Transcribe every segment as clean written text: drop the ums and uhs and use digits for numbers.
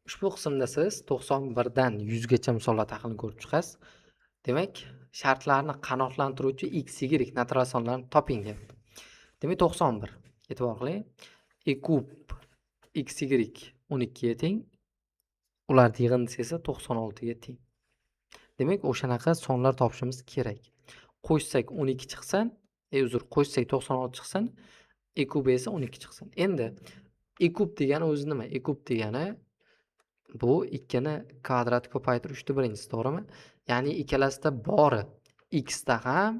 Ushbu qismda siz 91 dan 100 gacha misollar tahlilini ko'rib chiqasiz. Demak, shartlarni qanoatlantiruvchi x, y natural sonlarni toping deyapti. Demak, 91. E'tibor qiling. E kub x, y 12 ga teng. Ularning yig'indisi esa 96 ga teng. Demak, o'shanaqa sonlar topishimiz kerak. Qo'shsak 12 chiqsin, qo'shsak 96 chiqsin, e kub esa 12 chiqsin. Endi e kub degani o'zi nima? E kub degani bu 2 ni kvadrat ko'paytirib 3/1, to'g'rimi? Ya'ni ikkalasida bori x da ham,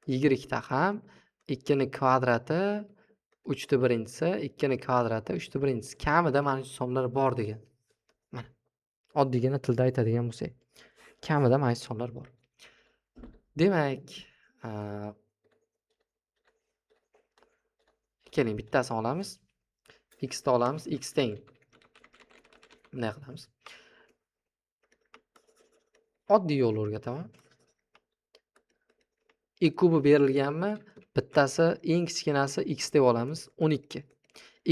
y da ham 2 ni kvadrati 3/1, 2 ni kvadrati 3/1. Kamida mana shu sonlar bor degan. Mana oddiygina tilda aytadigan bo'lsak, kamida mana shu sonlar bor. Demak, keling bittasini olamiz. X ni olamiz. X teng bunday qilamiz. Oddiy yo'l o'rgataman. E kubi berilganmi? Bittasi eng kichkinasi x deb olamiz, 12.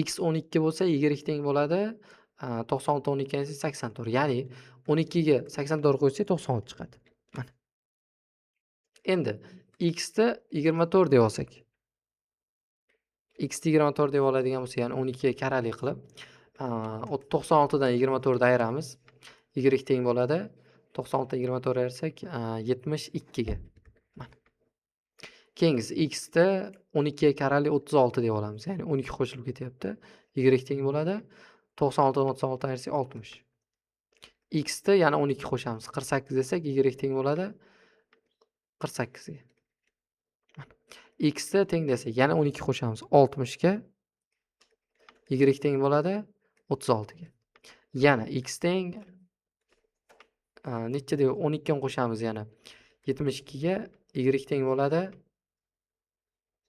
X 12 bo'lsa, y teng bo'ladi. 96 12 esa 84. Ya'ni 12 ga 84 qo'shsak 96 chiqadi. Mana. Endi x ni 24 deb olsak. X ni 24 deb oladigan bo'lsa, ya'ni 12 ga karali qilib 96 dan 24 ni ayiramiz. Y teng bo'ladi. 96 dan 24 ayirsak 72 ga. Keyingisi x ni 12 ga karali 36 deb olamiz. Ya'ni 12 qo'shilib ketyapti. Y teng bo'ladi. 96 dan 36 ayirsak 60. X ni yana 12 qo'shamiz. 48 desak, y teng bo'ladi 48 ga. X ni teng desak, yana 12 qo'shamiz. 60 ga. Y teng bo'ladi 36 ga. Yana x teng necha deb 12 ni qo'shamiz yana 72 ga. Y teng bo'ladi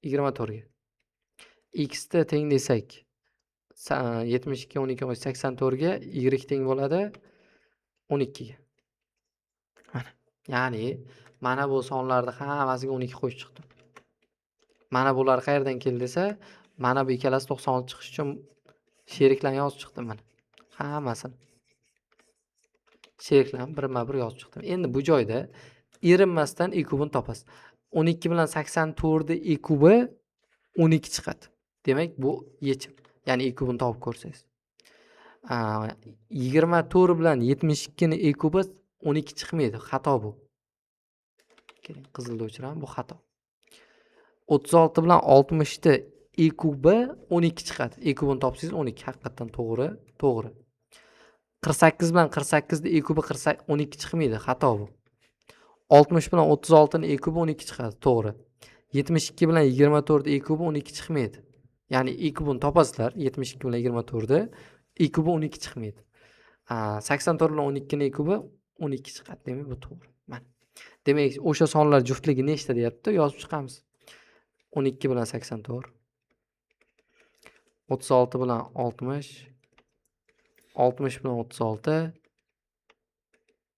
24 ga. X ni teng desak 72 12 84 ga, y teng bo'ladi 12 ga. Mana. Ya'ni mana bu sonlarni hammasiga 12 qo'shib chiqdim. Mana bular qayerdan keldi desa, mana bu ikkalasi 96 chiqish uchun sheriklarni yozib chiqdim mana. Hammasini sheriklarni birma-bir yozib chiqdim. Endi bu joyda erinmasdan e kubini topasiz. 12 bilan 84 ni e kubi 12 chiqadi. Demak, bu yechim. Ya'ni e kubini topib ko'rsangiz. 24 bilan 72 ni e kubi 12 chiqmaydi. Xato bu. Keling, qizilda o'chiraman, bu xato. 36 bilan 60 ni e kubi 12 chiqadi. E kubini topsangiz 12, haqiqatan to'g'ri, to'g'ri. 48 bilan 48 ni e kubi 12 chiqmaydi. Xato bu. 60 bilan 36 ni e kubi 12 chiqadi, to'g'ri. 72 bilan 24 ni e kubi 12 chiqmaydi. Ya'ni e kubini topasizlar, 72 bilan 24 ni e kubi 12 chiqmaydi. 84 bilan 12 ni e kubi 12 chiqadi. Demak, bu to'g'ri. Mana. Demak, o'sha sonlar juftligi nechta deyapti? Yozib chiqamiz. 12 bilan 84, 36 bilan 60, 60 bilan 36,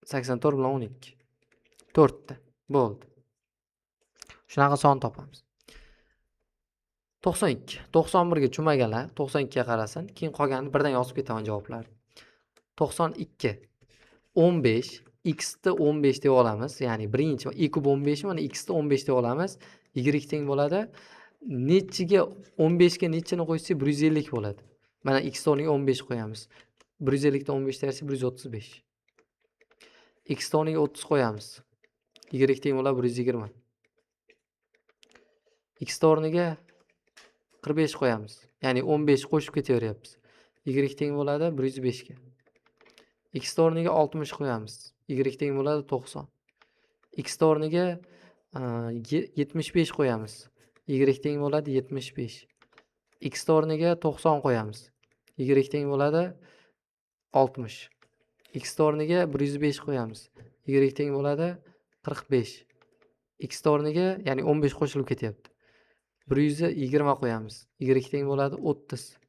84 bilan 12. 4 ta. Bo'ldi. Shunaqa son topamiz. 92. 91 ga cho'maganlar 92 ga qarasin. Keyin qolganini birdan yozib ketaman javoblarni. 92. 15. X ni 15 deb olamiz. Ya'ni birinchi e kub 15 mana x ni 15 deb olamiz. Y teng bo'ladi. Nechiga 15 ga nechini qo'ysak 150 bo'ladi. Mana x o'rniga 15 qo'yamiz. 150 dan 15 tersa 135. X o'rniga 30 qo'yamiz. Y teng bo'ladi 120. X o'rniga 45 qo'yamiz. Ya'ni 15 qo'shib ketaveryapmiz. Y teng bo'ladi 105 ga. X o'rniga 60 qo'yamiz. Y teng bo'ladi 90. X o'rniga 75 qo'yamiz. Y teng bo'ladi 75. X o'rniga 90 qo'yamiz. Y teng bo'ladi 60. X o'rniga 105 qo'yamiz. Y teng bo'ladi 45. X o'rniga, ya'ni 15 qo'shilib ketyapti. 120 qo'yamiz. Y teng bo'ladi 30.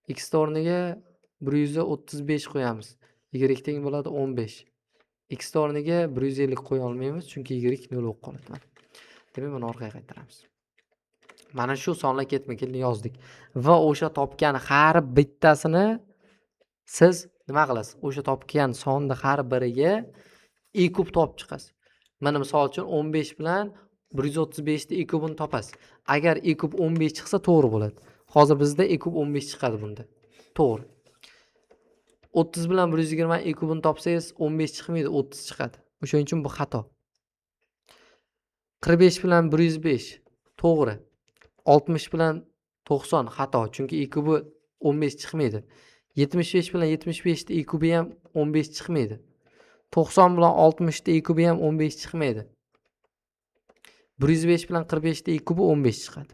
X o'rniga 135 qo'yamiz. Y teng bo'ladi 15. X o'rniga 150 qo'ya olmaymiz, chunki y 0 bo'lib qoladi. Demak, buni orqaga qaytaramiz. Mana shu sonlar ketma-ket yozdik va o'sha topgan har bittasini siz nima qilasiz? O'sha topgan sonni har biriga i kub topib chiqasiz. Mana misol uchun 15 bilan 135 ni i kubini topasiz. Agar i kub 15 chiqsa to'g'ri bo'ladi. Hozir bizda i kub 15 chiqadi bunda. To'g'ri. 30 bilan 120 i kubini topsangiz 15 chiqmaydi, 30 chiqadi. O'shuning uchun bu xato. 45 bilan 105 to'g'ri. 60 bilan 90 xato, chunki i kubi 15 chiqmaydi. 75 bilan 75 ni i kubi ham 15 chiqmaydi. 90 bilan 60 ni i kubi ham 15 chiqmaydi. 105 bilan 45 ni i kubi 15 chiqadi.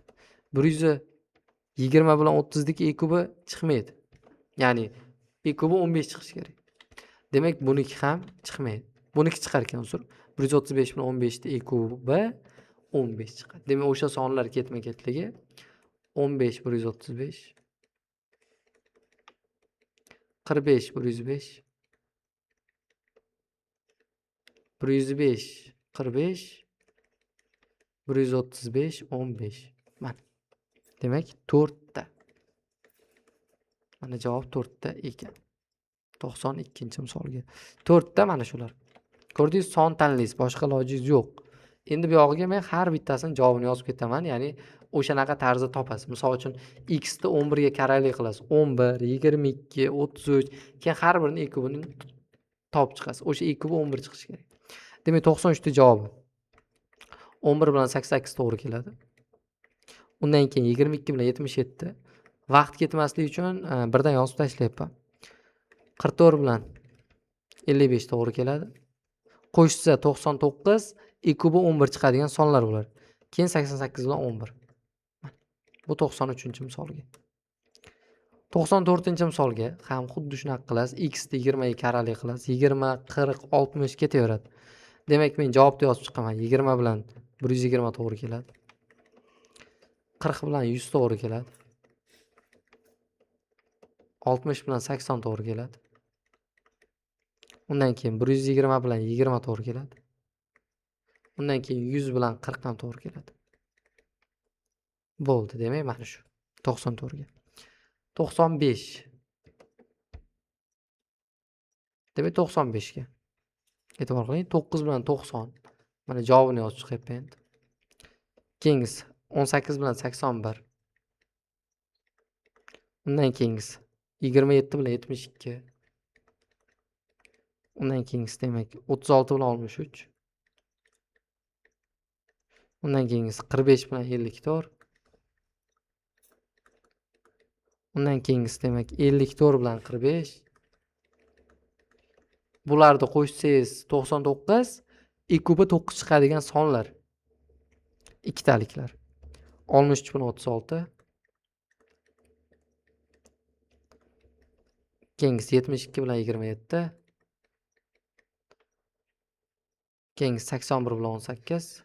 120 bilan 30 niki i kubi chiqmaydi. Ya'ni i kubi 15 chiqishi kerak. Demak, buniki ham chiqmaydi. Buniki chiqar ekan, uzr. 135 bilan 15 ni i kubi 15 chiqadi. Demak, o'sha sonlar ketma-ketligi 15 135 45 105 105 45 135 15. Mana. Demak, 4 ta. Mana javob 4 ta ekan. 92-misolga. 4 ta mana shular. Ko'rdingiz, son tanlaysiz, boshqa ilojingiz yo'q. Endi bu yog'iga men har bittasini javobini yozib ketaman, ya'ni o'shanaqa tarzda topasiz. Misol uchun x ni 11 ga karali qilasiz. 11, 22, 33, keyin har birini i kubini topib chiqasiz. O'sha i kubi 11 chiqishi kerak. Demak, 93 ta javobi 11 bilan 88 to'g'ri keladi. Undan keyin 22 bilan 77. Vaqt ketmasligi uchun birdan yozib tashlayapman. 44 bilan 55 to'g'ri keladi. Qo'shsa 99, i kubi 11 chiqadigan sonlar bo'ladi. Keyin 88 bilan 11. Bu 93-misolga. 94-misolga ham xuddi shunaqa qilasiz. X ni 20 ga karali qilasiz. 20, 40, 60 ketaveradi. Demak, men javobni yozib chiqaman. 20 bilan 120 to'g'ri keladi. 40 bilan 100 to'g'ri keladi. 60 bilan 80 to'g'ri keladi. Undan keyin 120 bilan 20 to'g'ri keladi. Undan keyin 100 bilan 40 ham to'g'ri keladi. Bo'ldi, demak, mana shu 94 ga. 95. Demak, 95 ga. E'tibor qiling, 9 bilan 90. Mana javobini yozib chiqyapman endi. Keyingisi 18 bilan 81. Undan keyingisi 27 bilan 72. Undan keyingisi demak 36 bilan 63. Undan keyingisi 45 bilan 54. Undan keyingisi demak 54 bilan 45. Bularni qo'shsangiz 99, i kubi 9 chiqadigan sonlar. Ikkitaliklar. 63 bilan 36. Keyingisi 72 bilan 27. Keyingisi 81 bilan 18.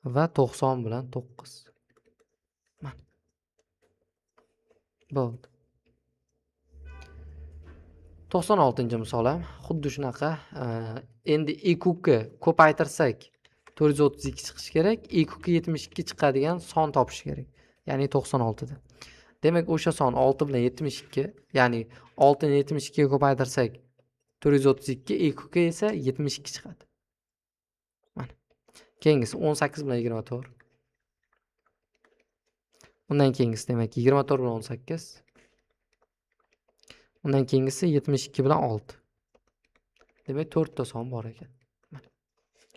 Va 90 bilan 9. Mana. Bo'ldi. 96-misol ham xuddi shunaqa. Endi i kubga ko'paytirsak 432 chiqishi kerak. I kubga 72 chiqadigan son topish kerak. Ya'ni 96 da. Demak, o'sha son 6 bilan 72, ya'ni 6 ni 72 ga ko'paytirsak 432, i kubga esa 72 chiqadi. Mana. Keyingisi 18 bilan 24. Undan keyingisi demak 24 bilan 18. Undan keyingisi 72 bilan 6. Demak, 4 ta son bor ekan. Mana.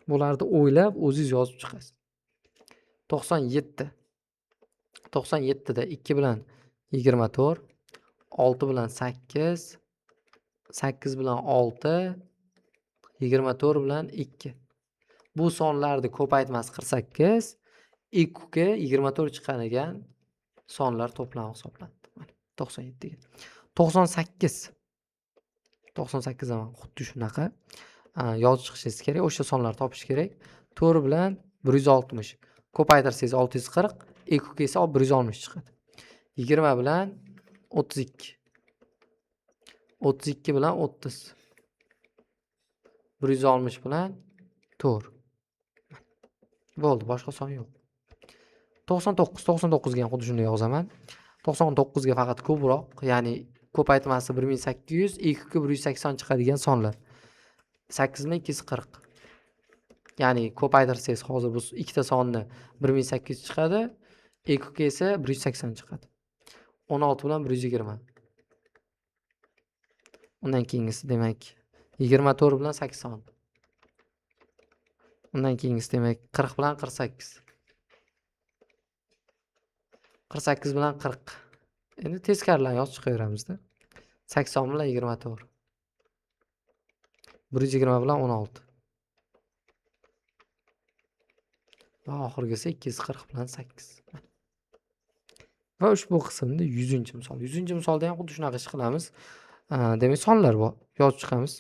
Bularni o'ylab o'zingiz yozib chiqasiz. 97. 97 da 2 bilan 24, 6 bilan 8, 8 bilan 6, 24 bilan 2. Bu sonlarni ko'paytmasi 48, i kubga 24 chiqadigan sonlar to'plami hisoblanadi. Mana 97 ga. 98. 98 ham xuddi shunaqa yozib chiqishingiz kerak. O'sha sonlarni topish kerak. 4 bilan 160. Ko'paytirsangiz 640, i kubga esa 160 chiqadi. 20 bilan 32. 32 bilan 30. 160 bilan 4. Bo'ldi, boshqa son yo'q. 99 ga ham xuddi shunday yozaman. 99 ga faqat ko'proq, ya'ni ko'paytmasi 1800, EQQ 180 chiqadigan sonlar. 8240. Ya'ni ko'paytirsangiz hozir bu ikkita sonni 1800 chiqadi, EQQ esa 180 chiqadi. 16 bilan 120. Undan keyingisi demak 24 bilan 80. Undan keyingisi demak 40 bilan 48. 48 bilan 40. Endi teskarilarni yozib chiqaveramizda. 80 bilan 24. 120 bilan 16. Va oxirgisi 240 bilan 8. Va ushbu qismda 100-misol. 100-misolda ham xuddi shunaqa ish qilamiz. Demak, sonlar bor. Yozib chiqamiz.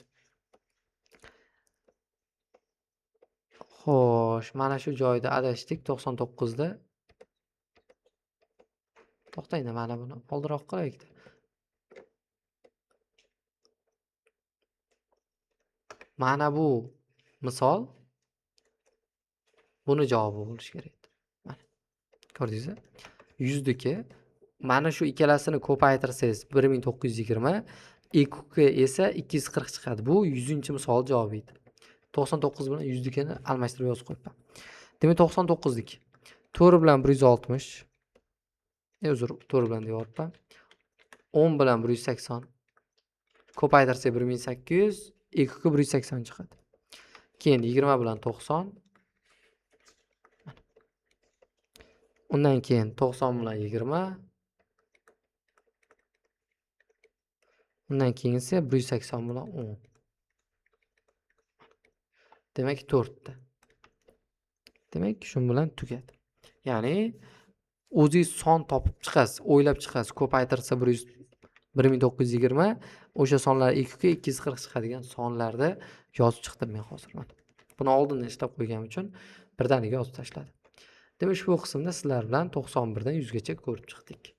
Xo'sh, mana shu joyda adashdik 99 da. To'xtaydi, mana buni oldinroq qilaylik. Mana bu misol buni javobi bo'lishi kerak edi. Mana. Ko'rdingizmi? 100niki mana shu ikkalasini ko'paytirsangiz 1920, EQQ esa 240 chiqadi. Bu 100-misol javobi edi. 99 bilan 100nikini almashtirib yozib qo'yibman. Demak 99nik. 4 bilan 160. Uzr, 4 bilan deyapman. 10 bilan 180. Ko'paytirsak 1800, EQQ 180 chiqadi. Keyin 20 bilan 90. Undan keyin 90 bilan 20. Undan keyin esa 180 bilan 10. Demak 4 ta. Demak, shu bilan tugadi. Ya'ni o'zingiz son topib chiqasiz, o'ylab chiqasiz. Ko'paytirsa 1920, o'sha sonlar EQQ 240 chiqadigan sonlarda yozib chiqdim men hozir. Buni oldindan ishlab qo'yganim uchun birdaniga yozib tashladim. Demak, ushbu qismda sizlar bilan 91 dan 100 gacha ko'rib chiqdik.